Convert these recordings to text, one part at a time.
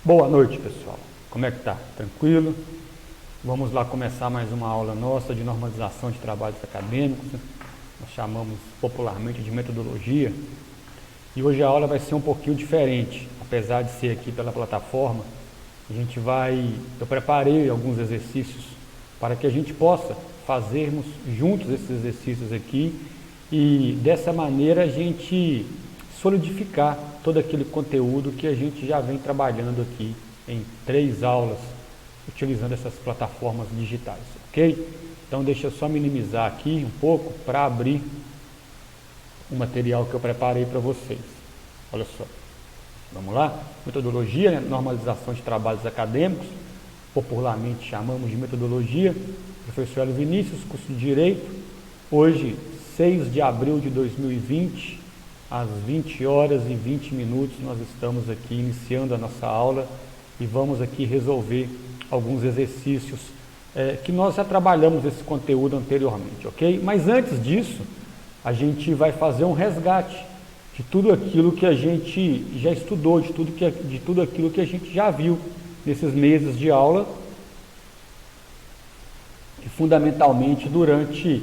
Boa noite, pessoal. Como é que tá? Tranquilo? Vamos lá começar mais uma aula nossa de normalização de trabalhos acadêmicos. Nós chamamos popularmente de metodologia. E hoje a aula vai ser um pouquinho diferente, apesar de ser aqui pela plataforma. Eu preparei alguns exercícios para que a gente possa fazermos juntos esses exercícios aqui e dessa maneira a gente solidificar todo aquele conteúdo que a gente já vem trabalhando aqui em 3 aulas, utilizando essas plataformas digitais, ok? Então deixa eu só minimizar aqui um pouco para abrir o material que eu preparei para vocês. Olha só, vamos lá? Metodologia, né? Normalização de trabalhos acadêmicos, popularmente chamamos de metodologia. Professor Hélio Vinícius, curso de Direito, hoje 6 de abril de 2020, às 20 horas e 20 minutos, nós estamos aqui iniciando a nossa aula e vamos aqui resolver alguns exercícios que nós já trabalhamos esse conteúdo anteriormente, ok? Mas antes disso, a gente vai fazer um resgate de tudo aquilo que a gente já estudou, de tudo aquilo que a gente já viu nesses meses de aula e fundamentalmente durante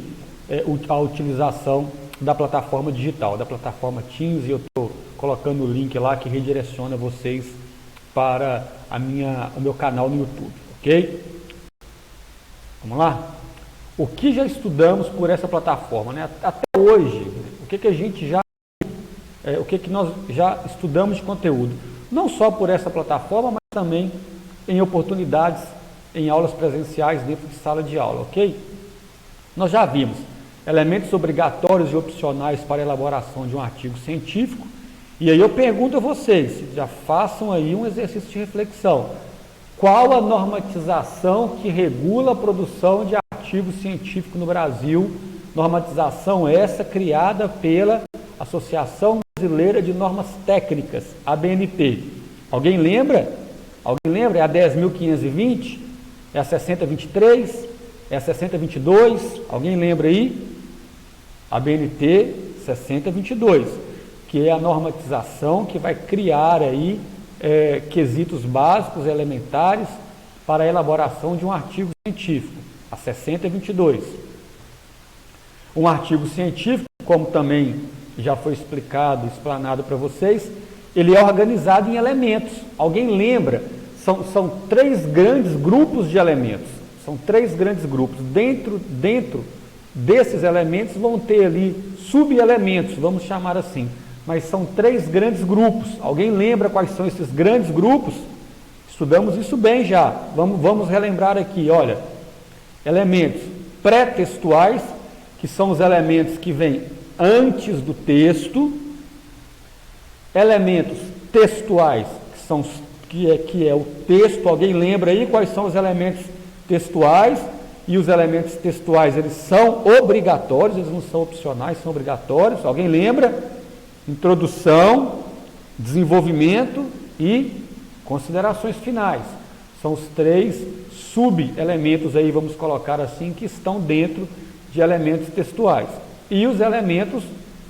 a utilização da plataforma digital, da plataforma Teams, e eu estou colocando o link lá que redireciona vocês para o meu canal no YouTube, ok? Vamos lá? O que já estudamos por essa plataforma, né? Até hoje, o que a gente já o que nós já estudamos de conteúdo, não só por essa plataforma, mas também em oportunidades, em aulas presenciais dentro de sala de aula, ok? Nós já vimos elementos obrigatórios e opcionais para a elaboração de um artigo científico, e aí eu pergunto a vocês, já façam aí um exercício de reflexão. Qual a normatização que regula a produção de artigo científico no Brasil? Normatização essa criada pela Associação Brasileira de Normas Técnicas, ABNT. Alguém lembra? É a 10.520? É a 6023? É a 6022? Alguém lembra aí? ABNT 6022, que é a normatização que vai criar aí quesitos básicos elementares para a elaboração de um artigo científico, a 6022. Um artigo científico, como também já foi explanado para vocês, ele é organizado em elementos. Alguém lembra? São 3 grandes grupos de elementos. São 3 grandes grupos. Dentro desses elementos vão ter ali subelementos, vamos chamar assim. Mas são 3 grandes grupos. Alguém lembra quais são esses grandes grupos? Estudamos isso bem já. Vamos relembrar aqui, olha. Elementos pré-textuais, que são os elementos que vêm antes do texto. Elementos textuais, que é o texto. Alguém lembra aí quais são os elementos textuais? E os elementos textuais, eles são obrigatórios, eles não são opcionais, são obrigatórios. Alguém lembra? Introdução, desenvolvimento e considerações finais. São os 3 subelementos aí, vamos colocar assim, que estão dentro de elementos textuais. E os elementos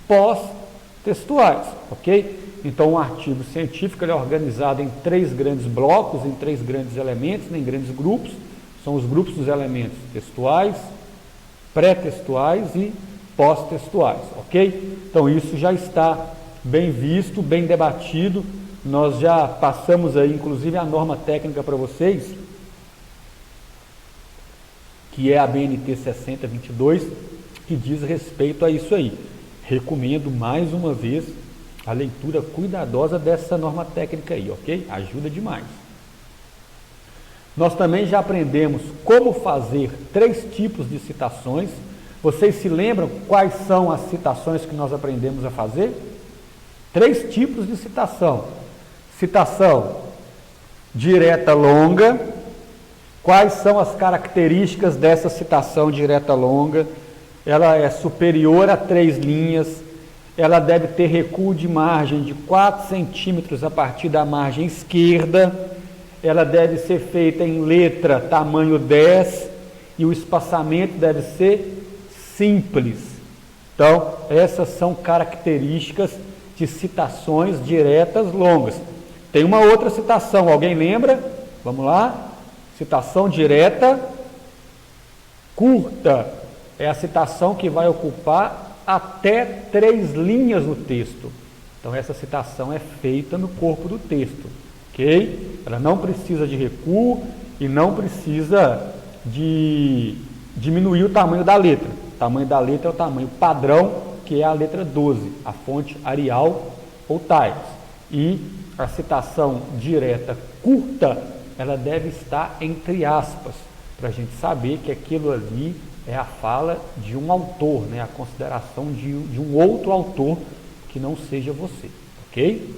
pós-textuais, ok? Então, um artigo científico ele é organizado em 3 grandes blocos, em 3 grandes elementos, em grandes grupos. São os grupos dos elementos textuais, pré-textuais e pós-textuais, ok? Então isso já está bem visto, bem debatido. Nós já passamos aí, inclusive, a norma técnica para vocês, que é a BNT 6022, que diz respeito a isso aí. Recomendo mais uma vez a leitura cuidadosa dessa norma técnica aí, ok? Ajuda demais. Nós também já aprendemos como fazer 3 tipos de citações. Vocês se lembram quais são as citações que nós aprendemos a fazer? 3 tipos de citação. Citação direta longa. Quais são as características dessa citação direta longa? Ela é superior a 3 linhas. Ela deve ter recuo de margem de 4 centímetros a partir da margem esquerda. Ela deve ser feita em letra tamanho 10 e o espaçamento deve ser simples. Então, essas são características de citações diretas longas. Tem uma outra citação, alguém lembra? Vamos lá. Citação direta curta. É a citação que vai ocupar até 3 linhas no texto. Então, essa citação é feita no corpo do texto, ok? Ela não precisa de recuo e não precisa de diminuir o tamanho da letra. O tamanho da letra é o tamanho padrão, que é a letra 12, a fonte Arial ou Times. E a citação direta curta, ela deve estar entre aspas, para a gente saber que aquilo ali é a fala de um autor, né? A consideração de um outro autor que não seja você, ok?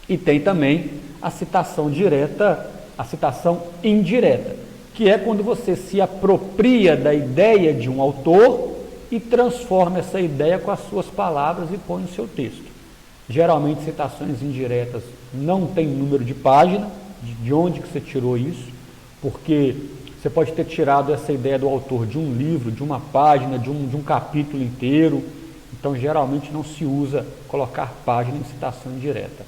E tem também a citação direta, a citação indireta, que é quando você se apropria da ideia de um autor e transforma essa ideia com as suas palavras e põe no seu texto. Geralmente, citações indiretas não tem número de página, de onde que você tirou isso, porque você pode ter tirado essa ideia do autor de um livro, de uma página, de um capítulo inteiro. Então, geralmente não se usa colocar página em citação indireta.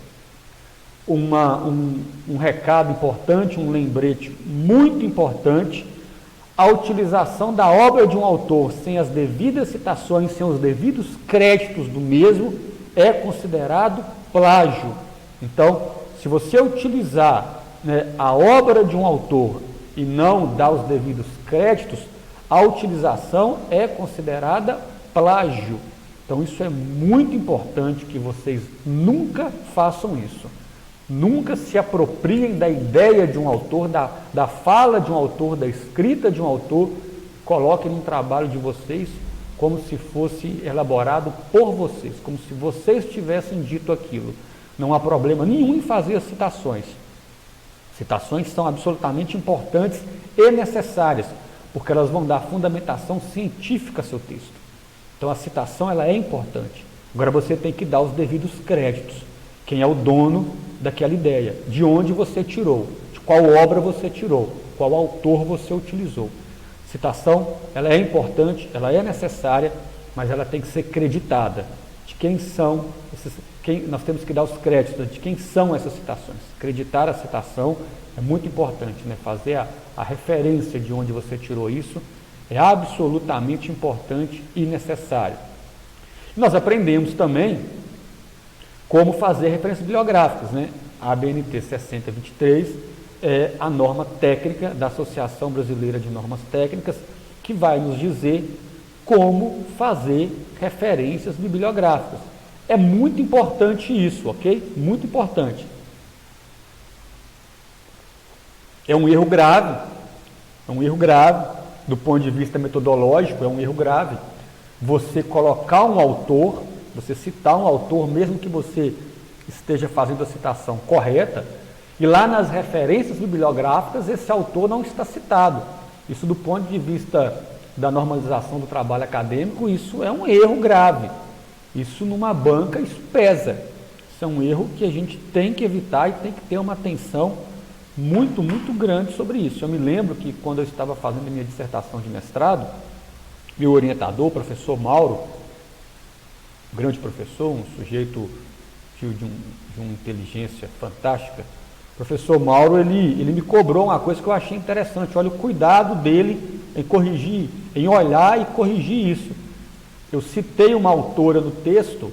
Um recado importante, um lembrete muito importante: a utilização da obra de um autor sem as devidas citações, sem os devidos créditos do mesmo, é considerado plágio. Então, se você utilizar, né, a obra de um autor e não dar os devidos créditos, a utilização é considerada plágio. Então, isso é muito importante que vocês nunca façam isso. Nunca se apropriem da ideia de um autor, da fala de um autor, da escrita de um autor, coloquem no trabalho de vocês como se fosse elaborado por vocês, como se vocês tivessem dito aquilo. Não há problema nenhum em fazer as citações. Citações são absolutamente importantes e necessárias, porque elas vão dar fundamentação científica ao seu texto. Então, a citação ela é importante. Agora, você tem que dar os devidos créditos. Quem é o dono daquela ideia? De onde você tirou? De qual obra você tirou? Qual autor você utilizou? Citação, ela é importante, ela é necessária, mas ela tem que ser creditada. De quem são nós temos que dar os créditos de quem são essas citações. Acreditar a citação é muito importante, né? Fazer a referência de onde você tirou isso é absolutamente importante e necessário. Nós aprendemos também como fazer referências bibliográficas, né? A ABNT 6023 é a norma técnica da Associação Brasileira de Normas Técnicas, que vai nos dizer como fazer referências bibliográficas. É muito importante isso, ok? Muito importante. É um erro grave, do ponto de vista metodológico, é um erro grave. Você colocar um autor, você citar um autor, mesmo que você esteja fazendo a citação correta, e lá nas referências bibliográficas esse autor não está citado. Isso, do ponto de vista da normalização do trabalho acadêmico, isso é um erro grave. Isso numa banca, isso pesa. Isso é um erro que a gente tem que evitar e tem que ter uma atenção muito, muito grande sobre isso. Eu me lembro que quando eu estava fazendo a minha dissertação de mestrado, meu orientador, o professor Mauro, um grande professor, um sujeito de uma inteligência fantástica, o professor Mauro, ele me cobrou uma coisa que eu achei interessante. Olha o cuidado dele em corrigir, em olhar e corrigir isso. Eu citei uma autora no texto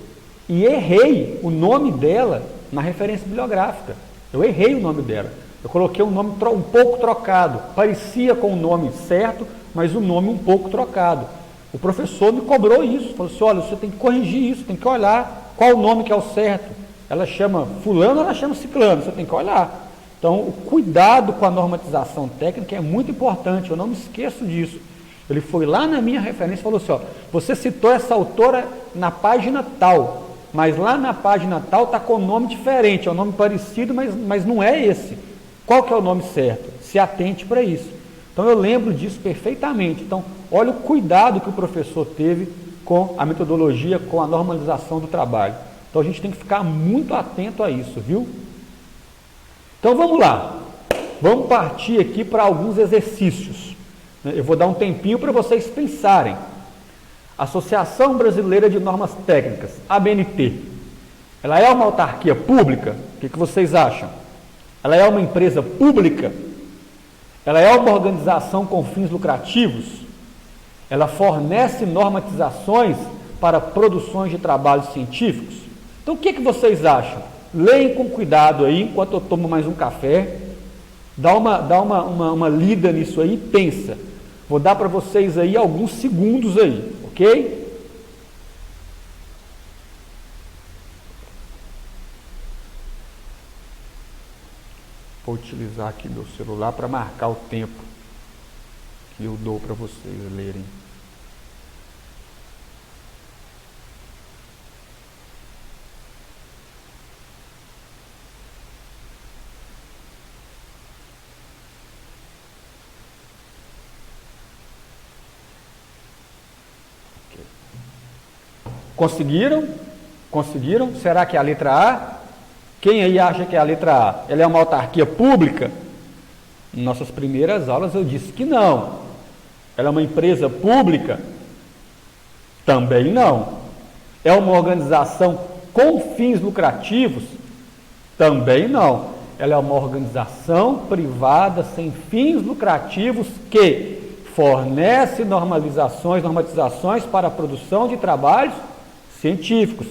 e errei o nome dela na referência bibliográfica. Eu errei o nome dela. Eu coloquei um nome um pouco trocado. Parecia com o nome certo, mas o nome um pouco trocado. O professor me cobrou isso. Falou assim, olha, você tem que corrigir isso, tem que olhar qual o nome que é o certo. Ela chama fulano, ela chama ciclano, você tem que olhar. Então, o cuidado com a normatização técnica é muito importante, eu não me esqueço disso. Ele foi lá na minha referência e falou assim, ó, você citou essa autora na página tal, mas lá na página tal está com nome diferente, é um nome parecido, mas não é esse. Qual que é o nome certo? Se atente para isso. Então, eu lembro disso perfeitamente. Então, olha o cuidado que o professor teve com a metodologia, com a normalização do trabalho. Então, a gente tem que ficar muito atento a isso, viu? Então, vamos lá. Vamos partir aqui para alguns exercícios. Eu vou dar um tempinho para vocês pensarem. Associação Brasileira de Normas Técnicas, ABNT. Ela é uma autarquia pública? O que vocês acham? Ela é uma empresa pública? Ela é uma organização com fins lucrativos? Ela fornece normatizações para produções de trabalhos científicos? Então, o que vocês acham? Leem com cuidado aí, enquanto eu tomo mais um café. Dá uma lida nisso aí e pensa. Vou dar para vocês aí alguns segundos aí, ok? Vou utilizar aqui meu celular para marcar o tempo que eu dou para vocês lerem. Conseguiram? Conseguiram? Será que é a letra A? Quem aí acha que é a letra A? Ela é uma autarquia pública? Em nossas primeiras aulas eu disse que não. Ela é uma empresa pública? Também não. É uma organização com fins lucrativos? Também não. Ela é uma organização privada sem fins lucrativos que fornece normatizações para a produção de trabalhos científicos.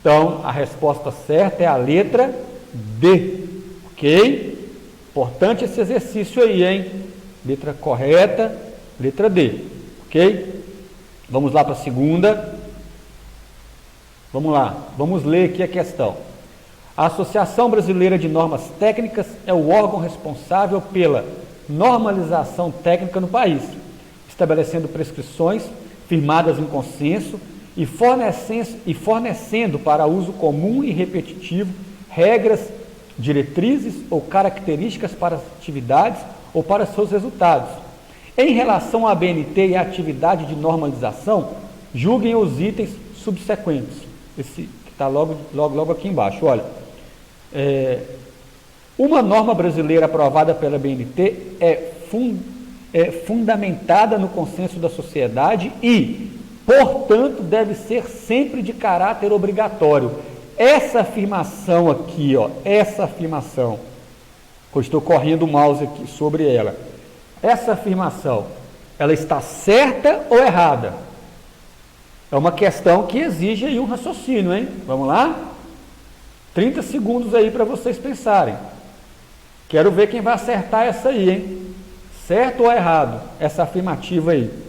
Então, a resposta certa é a letra D, ok? Importante esse exercício aí, hein? Letra correta, letra D, ok? Vamos lá para a segunda. Vamos lá, vamos ler aqui a questão. A Associação Brasileira de Normas Técnicas é o órgão responsável pela normalização técnica no país, estabelecendo prescrições firmadas em consenso e fornecendo para uso comum e repetitivo regras, diretrizes ou características para as atividades ou para seus resultados. Em relação à BNT e à atividade de normalização, julguem os itens subsequentes. Esse que está logo aqui embaixo. Olha, uma norma brasileira aprovada pela BNT é fundamentada no consenso da sociedade e, portanto, deve ser sempre de caráter obrigatório. Essa afirmação aqui, ó, essa afirmação, eu estou correndo o mouse aqui sobre ela. Essa afirmação, ela está certa ou errada? É uma questão que exige aí um raciocínio, hein? Vamos lá? 30 segundos aí para vocês pensarem. Quero ver quem vai acertar essa aí, hein? Certo ou errado? Essa afirmativa aí.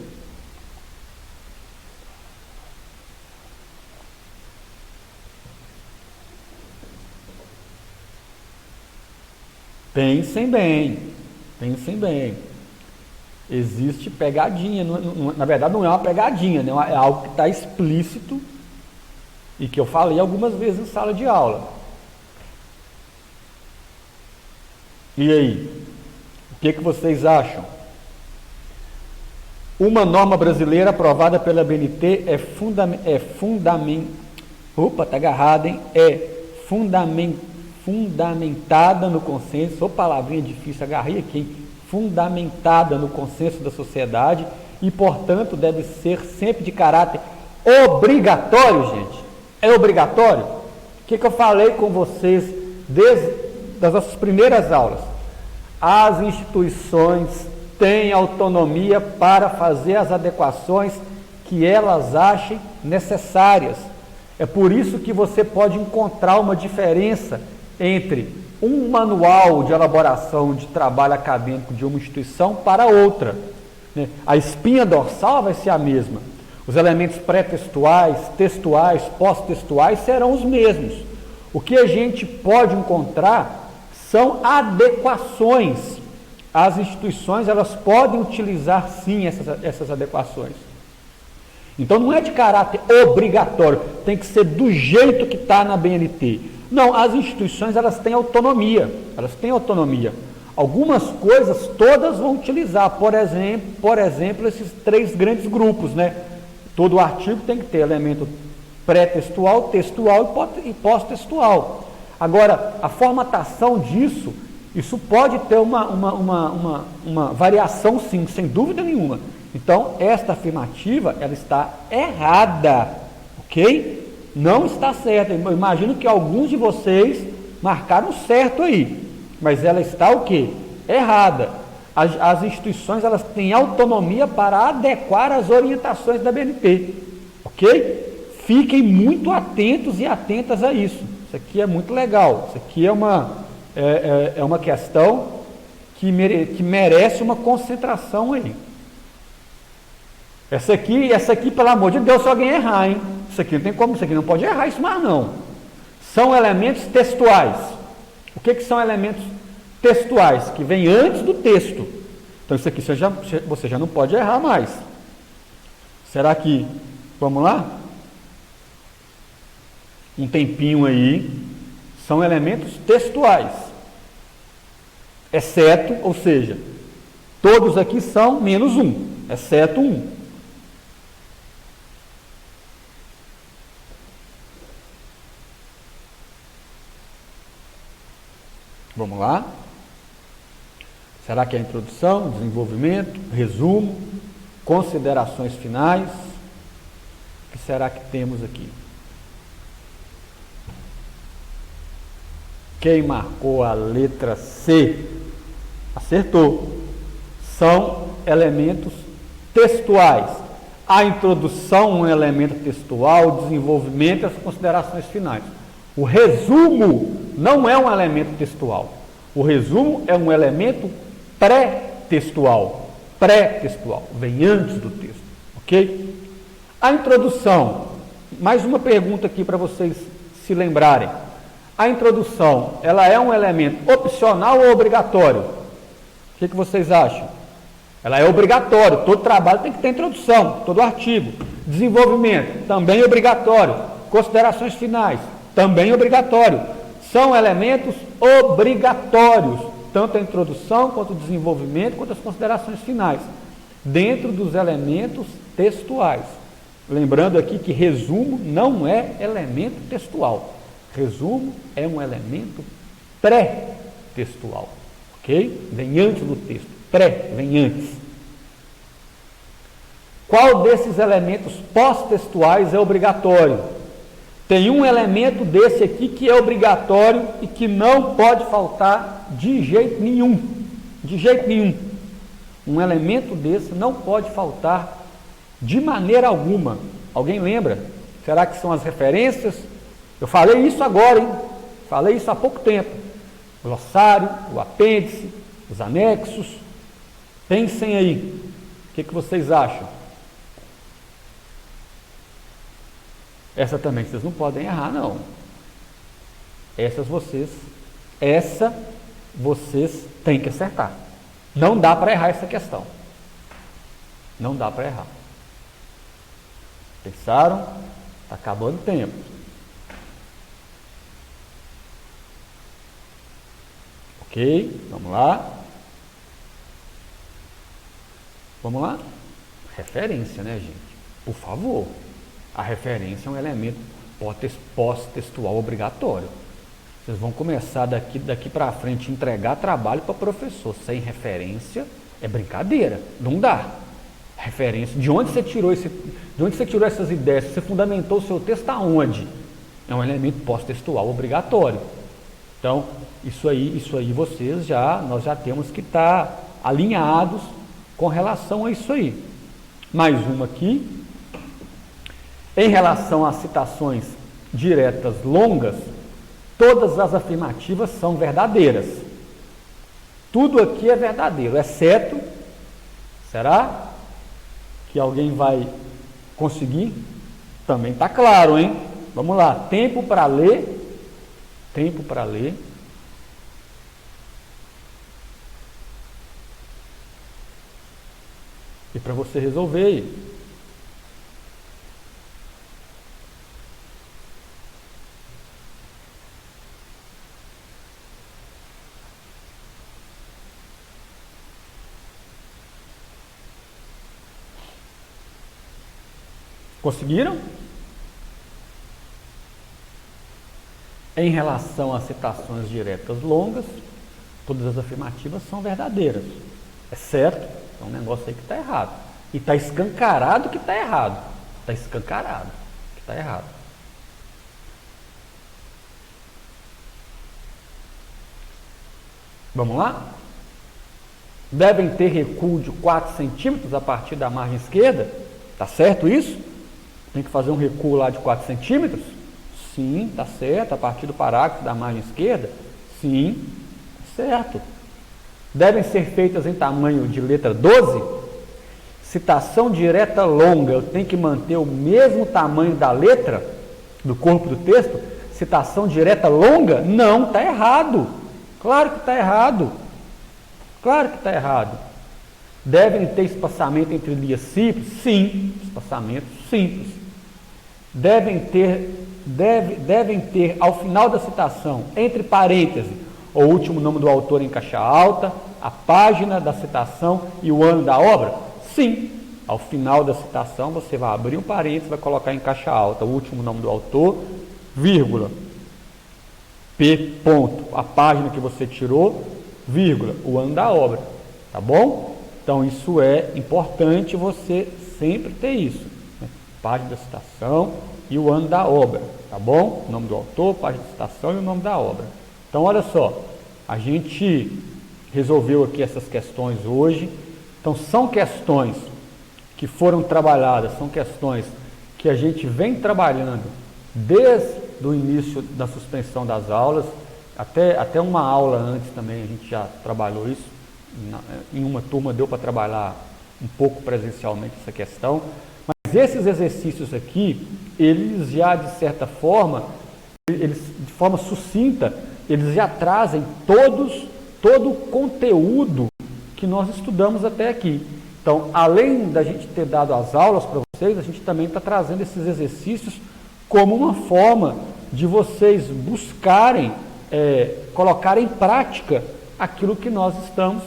Pensem bem, pensem bem. Existe pegadinha, na verdade não é uma pegadinha, né? É algo que está explícito e que eu falei algumas vezes em sala de aula. E aí? O que vocês acham? Uma norma brasileira aprovada pela BNT é fundamentada no consenso, palavrinha difícil, agarrei aqui, fundamentada no consenso da sociedade e, portanto, deve ser sempre de caráter obrigatório, gente. É obrigatório? O que eu falei com vocês desde as nossas primeiras aulas? As instituições têm autonomia para fazer as adequações que elas achem necessárias. É por isso que você pode encontrar uma diferença entre um manual de elaboração de trabalho acadêmico de uma instituição para outra. A espinha dorsal vai ser a mesma. Os elementos pré-textuais, textuais, pós-textuais serão os mesmos. O que a gente pode encontrar são adequações. As instituições, elas podem utilizar sim essas adequações. Então não é de caráter obrigatório, tem que ser do jeito que está na BNT. Não, as instituições, elas têm autonomia, Algumas coisas todas vão utilizar, por exemplo, esses 3 grandes grupos, né? Todo artigo tem que ter elemento pré-textual, textual e pós-textual. Agora, a formatação disso, isso pode ter uma variação sim, sem dúvida nenhuma. Então, esta afirmativa, ela está errada, ok? não está certa. Eu imagino que alguns de vocês marcaram certo aí, mas ela está o quê? Errada. As instituições, elas têm autonomia para adequar as orientações da BNT, ok? Fiquem muito atentos e atentas a isso. Isso aqui é muito legal. Isso aqui é uma questão que merece uma concentração aí. Essa aqui, pelo amor de Deus, se alguém errar, hein? Isso aqui não tem como, isso aqui não pode errar isso mais não. São elementos textuais. O que são elementos textuais? Que vêm antes do texto. Então isso aqui você já não pode errar mais. Será que, vamos lá? Um tempinho aí. São elementos textuais. Exceto, ou seja, todos aqui são menos um, exceto um. Vamos lá? Será que é a introdução, desenvolvimento, resumo, considerações finais? O que será que temos aqui? Quem marcou a letra C? Acertou. São elementos textuais. A introdução é um elemento textual, o desenvolvimento e as considerações finais. O resumo não é um elemento textual. O resumo é um elemento pré-textual. Pré-textual, vem antes do texto, ok? A introdução, mais uma pergunta aqui para vocês se lembrarem. A introdução, ela é um elemento opcional ou obrigatório? O que vocês acham? Ela é obrigatório, todo trabalho tem que ter introdução, todo artigo. Desenvolvimento, também obrigatório. Considerações finais, também obrigatório. São elementos obrigatórios, tanto a introdução, quanto o desenvolvimento, quanto as considerações finais, dentro dos elementos textuais. Lembrando aqui que resumo não é elemento textual. Resumo é um elemento pré-textual, ok? Vem antes do texto, vem antes. Qual desses elementos pós-textuais é obrigatório? Tem um elemento desse aqui que é obrigatório e que não pode faltar de jeito nenhum. De jeito nenhum. Um elemento desse não pode faltar de maneira alguma. Alguém lembra? Será que são as referências? Eu falei isso agora, hein? Falei isso há pouco tempo. O glossário, o apêndice, os anexos. Pensem aí. O que vocês acham? Essa também vocês não podem errar, não. Essa vocês têm que acertar. Não dá para errar essa questão. Não dá para errar. Pensaram? Está acabando o tempo. Ok, vamos lá. Vamos lá? Referência, né, gente? Por favor. A referência é um elemento pós-textual obrigatório. Vocês vão começar daqui para frente a entregar trabalho para professor. Sem referência é brincadeira. Não dá. Referência. De onde você tirou essas ideias? Você fundamentou o seu texto aonde? É um elemento pós-textual obrigatório. Então, isso aí nós já temos que estar alinhados com relação a isso aí. Mais uma aqui. Em relação às citações diretas longas, todas as afirmativas são verdadeiras. Tudo aqui é verdadeiro, exceto, será que alguém vai conseguir? Também está claro, hein? Vamos lá, tempo para ler. E para você resolver aí. Conseguiram? Em relação às citações diretas longas, todas as afirmativas são verdadeiras. É certo? É um negócio aí que está errado. E está escancarado que está errado. Está escancarado que está errado. Vamos lá? Devem ter recuo de 4 centímetros a partir da margem esquerda. Tá certo isso? Tem que fazer um recuo lá de 4 centímetros? Sim, tá certo. A partir do parágrafo da margem esquerda? Sim, tá certo. Devem ser feitas em tamanho de letra 12? Citação direta longa, eu tenho que manter o mesmo tamanho da letra do corpo do texto? Citação direta longa? Não, está errado. Claro que está errado. Claro que está errado. Devem ter espaçamento entre linhas simples? Sim, espaçamento simples. Devem ter ao final da citação, entre parênteses, o último nome do autor em caixa alta, a página da citação e o ano da obra? Sim. Ao final da citação, você vai abrir um parênteses, vai colocar em caixa alta o último nome do autor, vírgula, P. ponto, a página que você tirou, vírgula, o ano da obra. Tá bom? Então, isso é importante você sempre ter isso. Né? Página da citação e o ano da obra. Tá bom? O nome do autor, página da citação e o nome da obra. Então, olha só. A gente resolveu aqui essas questões hoje. Então, são questões que foram trabalhadas, são questões que a gente vem trabalhando desde o início da suspensão das aulas, até uma aula antes também a gente já trabalhou isso, em uma turma deu para trabalhar um pouco presencialmente essa questão, mas esses exercícios aqui, eles já de certa forma, eles de forma sucinta, eles já trazem todo o conteúdo que nós estudamos até aqui. Então, além da gente ter dado as aulas para vocês, a gente também está trazendo esses exercícios como uma forma de vocês buscarem, colocar em prática aquilo que nós estamos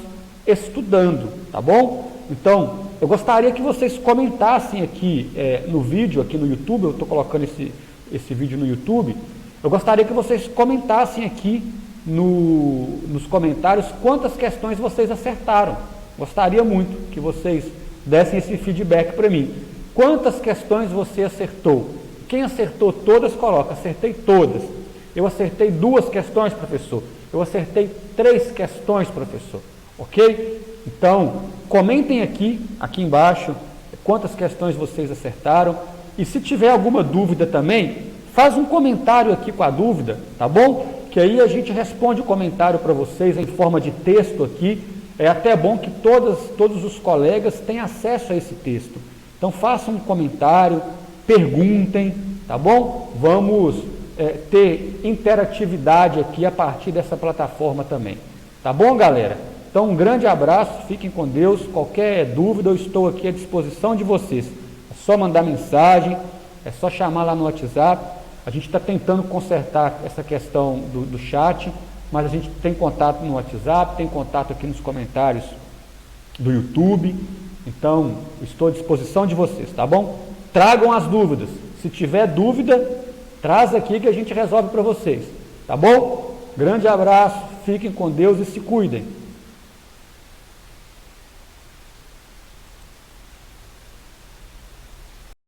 estudando, tá bom? Então, eu gostaria que vocês comentassem aqui no vídeo, aqui no YouTube, eu estou colocando esse vídeo no YouTube, eu gostaria que vocês comentassem aqui nos comentários quantas questões vocês acertaram. Gostaria muito que vocês dessem esse feedback para mim. Quantas questões você acertou? Quem acertou todas, coloca, acertei todas. Eu acertei 2 questões, professor. Eu acertei 3 questões, professor. Ok? Então, comentem aqui embaixo, quantas questões vocês acertaram. E se tiver alguma dúvida também, faz um comentário aqui com a dúvida, tá bom? Que aí a gente responde o comentário para vocês em forma de texto aqui. É até bom que todos os colegas tenham acesso a esse texto. Então, façam um comentário, perguntem, tá bom? Vamos ter interatividade aqui a partir dessa plataforma também. Tá bom, galera? Então, um grande abraço, fiquem com Deus. Qualquer dúvida, eu estou aqui à disposição de vocês. É só mandar mensagem, é só chamar lá no WhatsApp. A gente está tentando consertar essa questão do chat, mas a gente tem contato no WhatsApp, tem contato aqui nos comentários do YouTube. Então, estou à disposição de vocês, tá bom? Tragam as dúvidas. Se tiver dúvida, traz aqui que a gente resolve para vocês, tá bom? Grande abraço, fiquem com Deus e se cuidem.